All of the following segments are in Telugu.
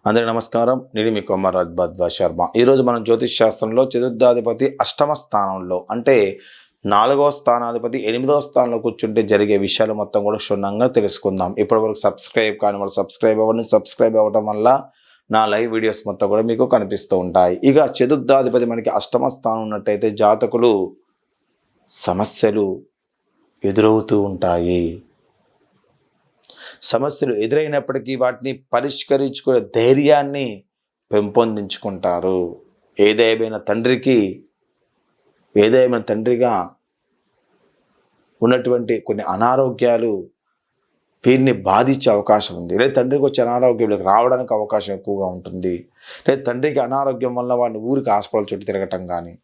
అందరికీ నమస్కారం. నేను మీ కొమర్రాజ్ భద్వాజ్ శర్మ. ఈరోజు మనం జ్యోతిష్ శాస్త్రంలో చతుర్థాధిపతి అష్టమ స్థానంలో అంటే 4వ స్థానాధిపతి 8వ స్థానంలో కూర్చుంటే జరిగే విషయాలు మొత్తం కూడా క్షుణ్ణంగా తెలుసుకుందాం. ఇప్పటివరకు సబ్స్క్రైబ్ కాని వాళ్ళు సబ్స్క్రైబ్ అవ్వండి. సబ్స్క్రైబ్ అవ్వడం వల్ల నా లైవ్ వీడియోస్ మొత్తం కూడా మీకు కనిపిస్తూ ఉంటాయి. ఇక చతుర్థాధిపతి మనకి అష్టమ స్థానం ఉన్నట్టయితే జాతకులు సమస్యలు ఎదురవుతూ ఉంటాయి. సమస్యలు ఎదురైనప్పటికీ వాటిని పరిష్కరించుకునే ధైర్యాన్ని పెంపొందించుకుంటారు. ఏదేమైనా తండ్రిగా ఉన్నటువంటి కొన్ని అనారోగ్యాలు వీరిని బాధించే అవకాశం ఉంది. లేదా తండ్రికి వచ్చే అనారోగ్యం రావడానికి అవకాశం ఎక్కువగా ఉంటుంది. లేదా తండ్రికి అనారోగ్యం వల్ల వాడిని ఊరికి హాస్పిటల్ చుట్టూ తిరగటం కానీ,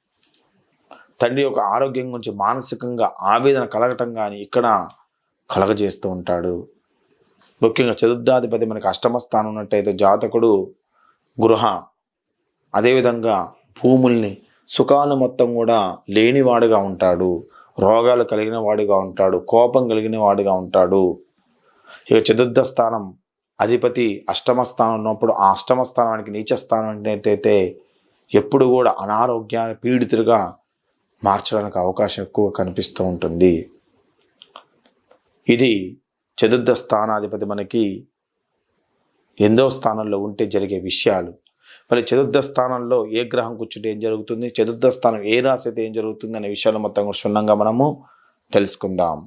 తండ్రి యొక్క ఆరోగ్యం గురించి మానసికంగా ఆవేదన కలగటం కానీ ఇక్కడ కలగజేస్తూ ఉంటాడు. ముఖ్యంగా చతుర్థాధిపతి మనకి అష్టమ స్థానం ఉన్నట్టయితే జాతకుడు గృహ, అదేవిధంగా భూముల్ని, సుఖాలు మొత్తం కూడా లేనివాడుగా ఉంటాడు. రోగాలు కలిగిన వాడిగా ఉంటాడు. కోపం కలిగిన వాడిగా ఉంటాడు. ఇక చతుర్థ స్థానం అధిపతి అష్టమ స్థానం ఉన్నప్పుడు ఆ అష్టమ స్థానానికి నీచ స్థానం అయితే ఎప్పుడు కూడా అనారోగ్యాన్ని పీడితులుగా మార్చడానికి అవకాశం ఎక్కువ కనిపిస్తూ ఉంటుంది. ఇది చతుర్థ స్థానాధిపతి మనకి 8వ స్థానంలో ఉంటే జరిగే విషయాలు. మరి చతుర్థ స్థానంలో ఏ గ్రహం కూర్చుంటే ఏం జరుగుతుంది, చతుర్థ స్థానం ఏ రాశి అయితే ఏం జరుగుతుంది అనే విషయాలు మొత్తం క్షుణ్ణంగా మనము తెలుసుకుందాం.